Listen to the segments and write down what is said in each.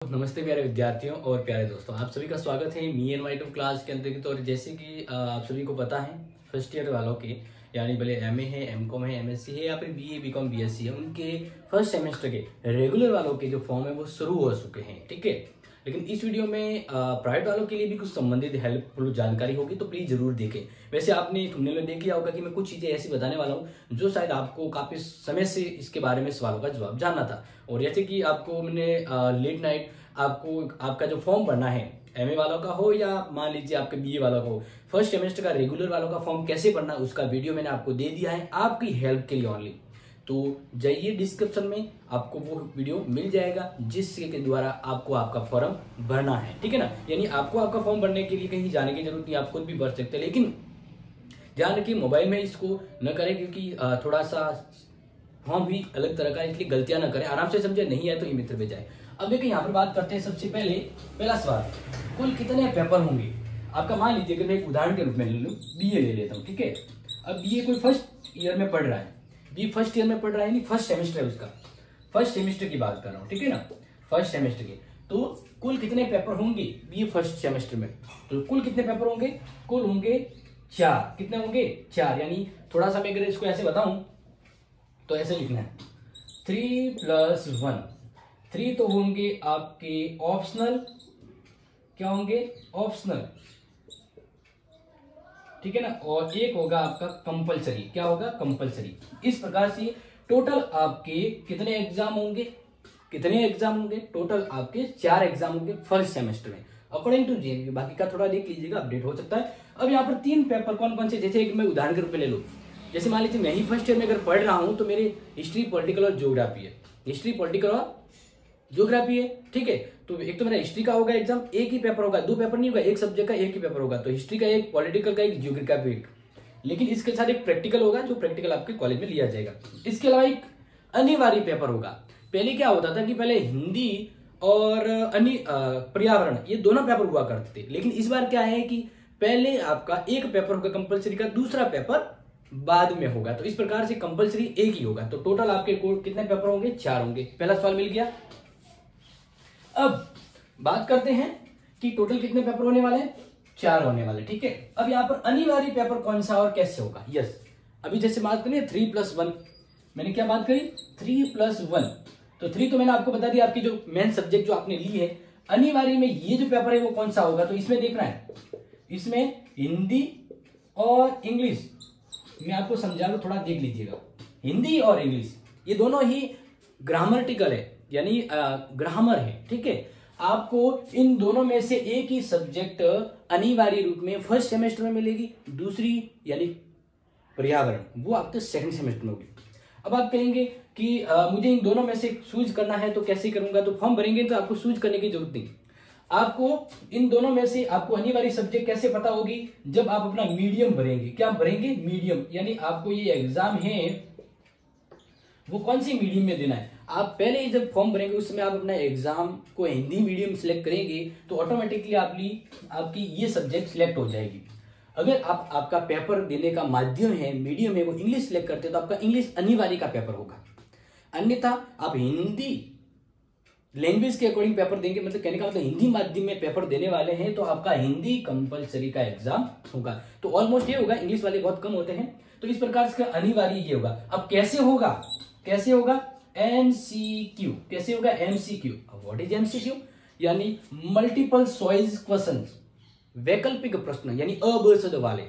नमस्ते प्यारे विद्यार्थियों और प्यारे दोस्तों, आप सभी का स्वागत है मी एन वाई टू क्लास के अंतर्गत। और जैसे कि आप सभी को पता है, फर्स्ट ईयर वालों के यानी भले एमए है, एमकॉम है, एमएससी है या फिर बीए बीकॉम बीएससी है, उनके फर्स्ट सेमेस्टर के रेगुलर वालों के जो फॉर्म है वो शुरू हो चुके हैं। ठीक है, लेकिन इस वीडियो में प्राइवेट वालों के लिए भी कुछ संबंधित हेल्पफुल जानकारी होगी, तो प्लीज जरूर देखें। वैसे आपने थंबनेल में देख लिया होगा कि मैं कुछ चीजें ऐसी बताने वाला हूँ जो शायद आपको काफी समय से इसके बारे में सवालों का जवाब जानना था। और जैसे कि आपको मैंने लेट नाइट आपको आपका जो फॉर्म भरना है, एमए वालों का हो या मान लीजिए आपके बीए वालों का हो, फर्स्ट सेमेस्टर का रेगुलर वालों का फॉर्म कैसे भरना है उसका वीडियो मैंने आपको दे दिया है आपकी हेल्प के लिए ओनली। तो जाइए डिस्क्रिप्शन में, आपको वो वीडियो मिल जाएगा जिसके द्वारा आपको आपका फॉर्म भरना है। ठीक है ना, यानी आपको आपका फॉर्म भरने के लिए कहीं जाने की जरूरत नहीं, आप खुद भी भर सकते हैं। लेकिन ध्यान रखिए मोबाइल में इसको न करें, क्योंकि थोड़ा सा फॉर्म भी अलग तरह का, इसलिए गलतियां न करें, आराम से समझे, नहीं है तो ई मित्र पे जाए। अब देखिए यहाँ पर बात करते हैं। सबसे पहले पहला सवाल, कुल कितने पेपर होंगे आपका। मान लीजिए कि मैं एक उदाहरण के रूप में ले लूँ, बीए ले लेता हूँ। ठीक है, अब बीए कोई फर्स्ट ईयर में पढ़ रहा है, बी फर्स्ट ईयर में पढ़ रहा है, यानी फर्स्ट सेमेस्टर है उसका, फर्स्ट सेमेस्टर की बात कर रहा हूँ। ठीक है ना, फर्स्ट सेमेस्टर के तो कुल कितने पेपर होंगे बीए फर्स्ट सेमेस्टर में। तो कुल कितने पेपर होंगे, कुल होंगे 4। कितने होंगे, 4। यानी थोड़ा सा मैं अगर इसको ऐसे बताऊं तो ऐसे लिखना है 3 + 1। 3 तो होंगे आपके ऑप्शनल, क्या होंगे, ऑप्शनल। ठीक है ना, और एक होगा आपका कंपलसरी। क्या होगा, कंपलसरी। इस प्रकार से टोटल आपके कितने एग्जाम होंगे, कितने एग्जाम होंगे, टोटल आपके 4 एग्जाम होंगे फर्स्ट सेमेस्टर में अकॉर्डिंग टू जेएनयू। बाकी का थोड़ा देख लीजिएगा, अपडेट हो सकता है। अब यहाँ पर 3 पेपर कौन कौन से, जैसे एक मैं उदाहरण के रूप में ले लूँ, जैसे मान लीजिए मैं ही फर्स्ट ईयर में अगर पढ़ रहा हूं तो मेरे हिस्ट्री, पॉलिटिकल और ज्योग्राफी है, हिस्ट्री, पॉलिटिकल और ज्योग्राफी है। ठीक है, तो एक तो मेरा हिस्ट्री का होगा एग्जाम, एक ही पेपर होगा, 2 पेपर नहीं होगा, एक सब्जेक्ट का एक ही पेपर होगा। तो हिस्ट्री का एक, पॉलिटिकल का एक, ज्योग्राफी का एक। लेकिन इसके साथ एक प्रैक्टिकल होगा, जो प्रैक्टिकल आपके कॉलेज में लिया जाएगा। इसके अलावा एक अनिवार्य पेपर होगा। पहले क्या होता था कि पहले हिंदी और पर्यावरण, ये दोनों पेपर हुआ करते थे। लेकिन इस बार क्या है कि पहले आपका एक पेपर होगा कंपलसरी का, दूसरा पेपर बाद में होगा। तो इस प्रकार से कंपलसरी एक ही होगा। तो टोटल आपके कितने पेपर होंगे, 4 होंगे। पहला सवाल मिल गया। अब बात करते हैं कि टोटल कितने पेपर होने वाले हैं, 4 होने वाले। ठीक है, अब यहां पर अनिवार्य पेपर कौन सा और कैसे होगा। यस, अभी जैसे बात करिए 3 + 1, मैंने क्या बात करी, 3 + 1। तो 3 तो मैंने आपको बता दिया, आपकी जो मेन सब्जेक्ट जो आपने ली है। अनिवार्य में ये जो पेपर है वो कौन सा होगा, तो इसमें देखना है, इसमें हिंदी और इंग्लिश। मैं आपको समझा रहा हूं, थोड़ा देख लीजिएगा। हिंदी और इंग्लिश ये दोनों ही ग्रामटिकल है, यानी ग्रामर है। ठीक है, आपको इन दोनों में से एक ही सब्जेक्ट अनिवार्य रूप में फर्स्ट सेमेस्टर में मिलेगी, दूसरी यानी पर्यावरण वो आपके सेकंड सेमेस्टर में होगी। अब आप कहेंगे कि मुझे इन दोनों में से चूज करना है तो कैसे करूंगा। तो फॉर्म भरेंगे तो आपको चूज करने की जरूरत नहीं, आपको इन दोनों में से आपको अनिवार्य सब्जेक्ट कैसे पता होगी, जब आप अपना मीडियम भरेंगे। क्या भरेंगे, मीडियम, यानी आपको ये एग्जाम है वो कौन सी मीडियम में देना है। आप पहले ही जब फॉर्म भरेंगे उस समय आप अपना एग्जाम को हिंदी मीडियम सिलेक्ट करेंगे तो ऑटोमेटिकली आपकी ये सब्जेक्ट सिलेक्ट हो जाएगी। अगर आपका पेपर देने का माध्यम है, मीडियम है, वो इंग्लिश सिलेक्ट करते हैं तो आपका इंग्लिश अनिवार्य का पेपर होगा। अन्यथा आप हिंदी लैंग्वेज के अकॉर्डिंग पेपर देंगे, मतलब कहने का मतलब हिंदी माध्यम में पेपर देने वाले हैं तो आपका हिंदी कंपलसरी का एग्जाम होगा। तो ऑलमोस्ट ये होगा, इंग्लिश वाले बहुत कम होते हैं। तो इस प्रकार इसका अनिवार्य ये होगा। अब कैसे होगा, कैसे होगा, एमसीक्यू। कैसे होगा, एमसीक्यू। व्हाट इज एमसीक्यू, यानी मल्टीपल चॉइस क्वेश्चन, वैकल्पिक प्रश्न, यानी अबसद वाले।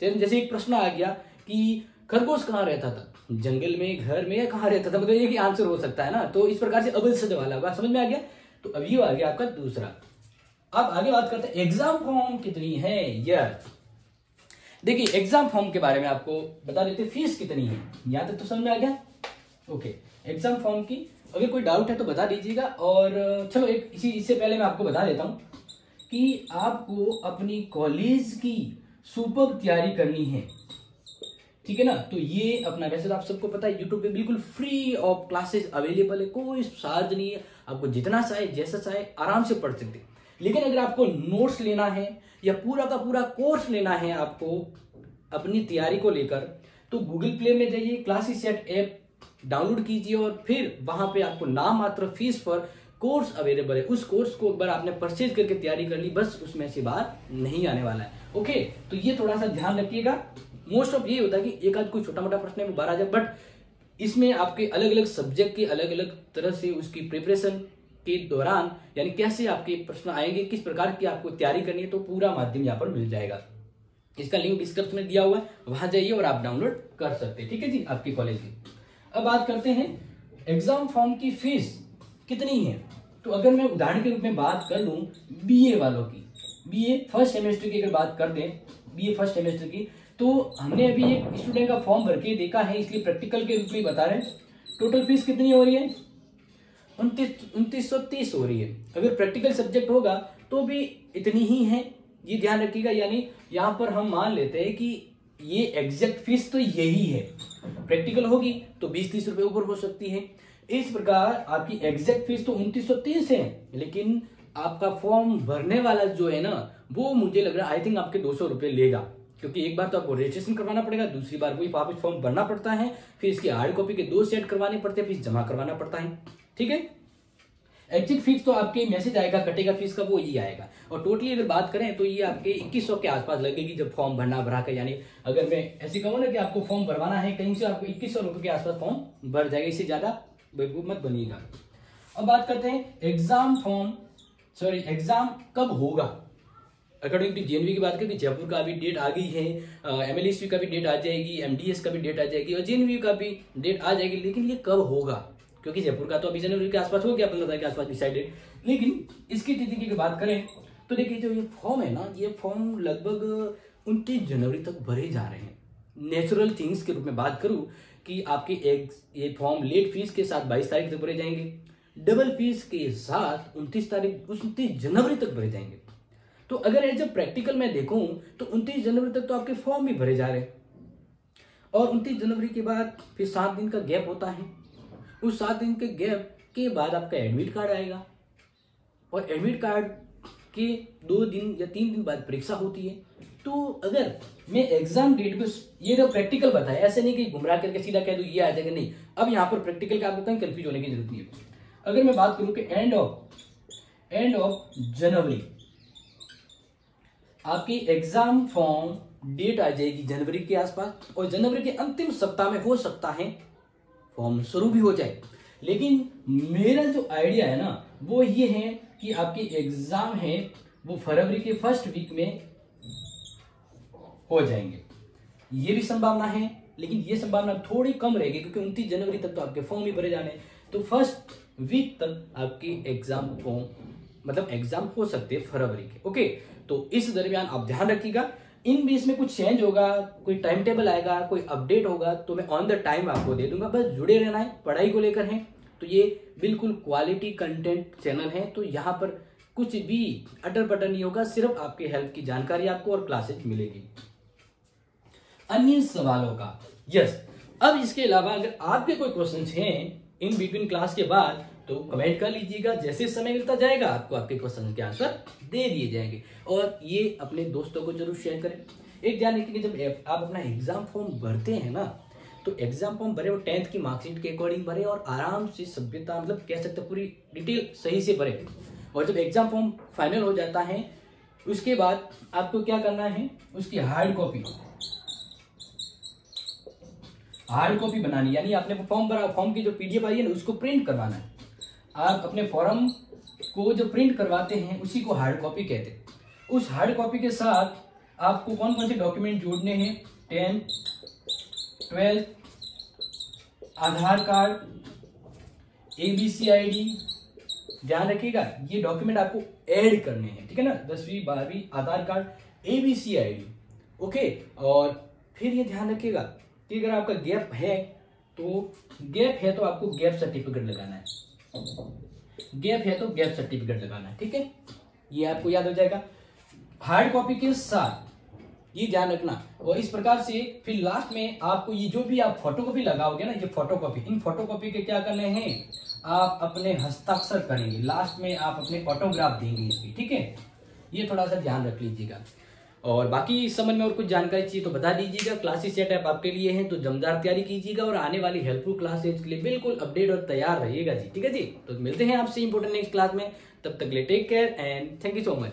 जैसे एक प्रश्न आ गया कि खरगोश कहाँ रहता था, जंगल में, घर में, या कहाँ रहता था, मतलब एक ही आंसर हो सकता है ना। तो इस प्रकार से अबसद वाला होगा, समझ में आ गया। तो अभी आ गया आपका दूसरा। अब आगे बात करते हैं एग्जाम फॉर्म कितनी है। यार देखिए एग्जाम फॉर्म के बारे में आपको बता देते, फीस कितनी है, यहां तक तो समझ में आ गया। ओके, एग्जाम फॉर्म की अगर कोई डाउट है तो बता दीजिएगा। और चलो इससे पहले मैं आपको बता देता हूं कि आपको अपनी कॉलेज की सुपर तैयारी करनी है। ठीक है ना, तो ये अपना, वैसे तो आप सबको पता है यूट्यूब पे बिल्कुल फ्री ऑफ क्लासेस अवेलेबल है, कोई चार्ज नहीं है, आपको जितना चाहे जैसा चाहे आराम से पढ़ सकते हैं। लेकिन अगर आपको नोट्स लेना है या पूरा का पूरा कोर्स लेना है आपको अपनी तैयारी को लेकर, तो गूगल प्ले में जाइए, क्लासेस सेट ऐप डाउनलोड कीजिए और फिर वहां पे आपको नाम मात्र फीस पर कोर्स अवेलेबल है, उस कोर्स को एक बार आपने परचेज करके तैयारी कर ली, बस उसमें से बाहर नहीं आने वाला है। ओके, तो ये थोड़ा सा ध्यान रखिएगा। मोस्ट ऑफ ये होता है कि एक आध कोई छोटा मोटा प्रश्न है वो बाहर आ जाए, बट इसमें आपके अलग अलग सब्जेक्ट के अलग अलग तरह से उसकी प्रिपरेशन के दौरान यानी कैसे आपके प्रश्न आएंगे, किस प्रकार की आपको तैयारी करनी है, तो पूरा माध्यम यहाँ पर मिल जाएगा। इसका लिंक डिस्क्रिप्शन में दिया हुआ है, वहां जाइए और आप डाउनलोड कर सकते हैं। ठीक है जी, आपके कॉलेज की। अब बात करते हैं एग्जाम फॉर्म की फीस कितनी है। तो अगर मैं उदाहरण के रूप में बात कर लूं बीए वालों की, बीए फर्स्ट सेमेस्टर की अगर बात कर दें, बीए फर्स्ट सेमेस्टर की, तो हमने अभी एक स्टूडेंट का फॉर्म भर के देखा है, इसलिए प्रैक्टिकल के रूप में बता रहे हैं। टोटल फीस कितनी हो रही है? 2930 हो रही है। अगर प्रैक्टिकल सब्जेक्ट होगा तो भी इतनी ही है, ये ध्यान रखिएगा। यानी यहाँ पर हम मान लेते हैं कि ये एग्जैक्ट फीस तो यही है, प्रैक्टिकल होगी तो 20-30 रुपए ऊपर हो सकती है। इस प्रकार आपकी एग्जैक्ट फीस तो 2930 है, लेकिन आपका फॉर्म भरने वाला जो है ना, वो मुझे लग रहा है आई थिंक आपके 200 रुपए लेगा, क्योंकि एक बार तो आपको रजिस्ट्रेशन करवाना पड़ेगा, दूसरी बार वही वापस फॉर्म भरना पड़ता है, फिर इसकी हार्ड कॉपी के 2 सेट करवाने पड़ते हैं, फीस जमा करवाना पड़ता है। ठीक है, एग्जैक्ट फीस तो आपके मैसेज आएगा कटेगा फीस का, वो ये आएगा। और टोटली अगर बात करें तो ये आपके 2100 के आसपास लगेगी जब फॉर्म भरा कर। यानी अगर मैं ऐसे कहूँ ना कि आपको फॉर्म भरवाना है कहीं से, आपको 2100 रुपए के आसपास फॉर्म भर जाएगा, इससे ज्यादा बेवकूफ मत बनिएगा। अब बात करते हैं एग्जाम कब होगा। अकॉर्डिंग टू जेएनवी की बात करें, जयपुर का अभी डेट आ गई है, एमएलएसवी का भी डेट आ जाएगी, एमडीएस का भी डेट आ जाएगी और जेएनवी का भी डेट आ जाएगी। लेकिन ये कब होगा, क्योंकि जयपुर का तो अभी जनवरी के आसपास हो गया, 15 तारीख के आसपास डिसाइडेड। लेकिन इसकी तिथि की बात करें तो देखिए, जो ये फॉर्म है ना, ये फॉर्म लगभग 29 जनवरी तक भरे जा रहे हैं। नेचुरल थिंग्स के रूप में बात करूं कि आपके ये फॉर्म लेट फीस के साथ 22 तारीख तक भरे जाएंगे, डबल फीस के साथ 29 जनवरी तक भरे जाएंगे। तो अगर एज अ प्रैक्टिकल में देखूं तो 29 जनवरी तक तो आपके फॉर्म भी भरे जा रहे हैं, और 29 जनवरी के बाद फिर 7 दिन का गैप होता है। उस 7 दिन के गैप के बाद आपका एडमिट कार्ड आएगा, और एडमिट कार्ड के 2 दिन या 3 दिन बाद परीक्षा होती है। तो अगर मैं एग्जाम डेट पे, ये जो प्रैक्टिकल बताया, ऐसे नहीं कि घुमरा करके सीधा कह दूं ये आ जाएगा, नहीं। अब यहाँ पर प्रैक्टिकल का आपको कहीं कंफ्यूज होने की जरूरत नहीं है। अगर मैं बात करूं कि एंड ऑफ जनवरी आपकी एग्जाम फॉर्म डेट आ जाएगी जनवरी के आसपास, और जनवरी के अंतिम सप्ताह में हो सकता है फॉर्म शुरू भी हो जाए। लेकिन मेरा जो आइडिया है ना, वो ये है कि आपकी एग्जाम है वो फरवरी के फर्स्ट वीक में हो जाएंगे। ये भी संभावना है, लेकिन ये संभावना थोड़ी कम रहेगी, क्योंकि 29 जनवरी तक तो आपके फॉर्म ही भरे जाने। तो फर्स्ट वीक तक आपकी एग्जाम फॉर्म मतलब एग्जाम हो सकते हैं फरवरी के। ओके, तो इस दरमियान आप ध्यान रखिएगा। इन बीच में कुछ चेंज होगा, कोई टाइम टेबल आएगा, कोई अपडेट होगा, तो मैं ऑन द टाइम आपको दे दूंगा। बस जुड़े रहना है, पढ़ाई को लेकर है तो ये बिल्कुल क्वालिटी कंटेंट चैनल है, तो यहाँ पर कुछ भी अटर पटर नहीं होगा, सिर्फ आपके हेल्प की जानकारी आपको और क्लासेज मिलेगी। अन्य सवालों का अब इसके अलावा अगर आपके कोई क्वेश्चन हैं इन बिटवीन क्लास के बाद, तो कमेंट कर लीजिएगा। जैसे समय मिलता जाएगा आपको आपके क्वेश्चन के आंसर दे दिए जाएंगे, और ये अपने दोस्तों को जरूर शेयर करें। एक ध्यान रखिए, जब आप अपना एग्जाम फॉर्म भरते हैं ना, तो एग्जाम फॉर्म भरे वो 10th की मार्कशीट के अकॉर्डिंग भरे, और आराम से सभ्यता मतलब कह सकते पूरी डिटेल सही से भरे। और जब एग्जाम फॉर्म फाइनल हो जाता है, उसके बाद आपको क्या करना है, उसकी हार्ड कॉपी बनानी, यानी आपने फॉर्म भरा, फॉर्म की जो पीडीएफ आई है ना, उसको प्रिंट करवाना है। आप अपने फॉर्म को जो प्रिंट करवाते हैं उसी को हार्ड कॉपी कहते हैं। उस हार्ड कॉपी के साथ आपको कौन कौन से डॉक्यूमेंट जोड़ने हैं, 10th 12th आधार कार्ड, ABC ID, ध्यान रखिएगा ये डॉक्यूमेंट आपको ऐड करने हैं, ठीक है ना, 10वीं 12वीं आधार कार्ड, ABC ID। ओके, और फिर ये ध्यान रखिएगा कि अगर आपका गैप है तो आपको गैप सर्टिफिकेट लगाना है, लगाना है, ठीक है, ये आपको याद हो जाएगा हार्ड कॉपी के साथ, ये ध्यान रखना। और इस प्रकार से फिर लास्ट में आपको ये जो भी आप फोटोकॉपी लगाओगे ना, ये फोटोकॉपी, इन फोटोकॉपी के क्या करने हैं, आप अपने हस्ताक्षर करेंगे, लास्ट में आप अपने ऑटोग्राफ देंगे इसकी, ठीक है, ये थोड़ा सा ध्यान रख लीजिएगा। और बाकी इस संबंध में और कुछ जानकारी चाहिए तो बता दीजिएगा। क्लासेस सेटअप आपके लिए हैं तो दमदार तैयारी कीजिएगा और आने वाली हेल्पफुल क्लासेज के लिए बिल्कुल अपडेट और तैयार रहिएगा जी। ठीक है जी, तो मिलते हैं आपसे इंपोर्टेंट नेक्स्ट क्लास में, तब तक के लिए take care and thank you so much.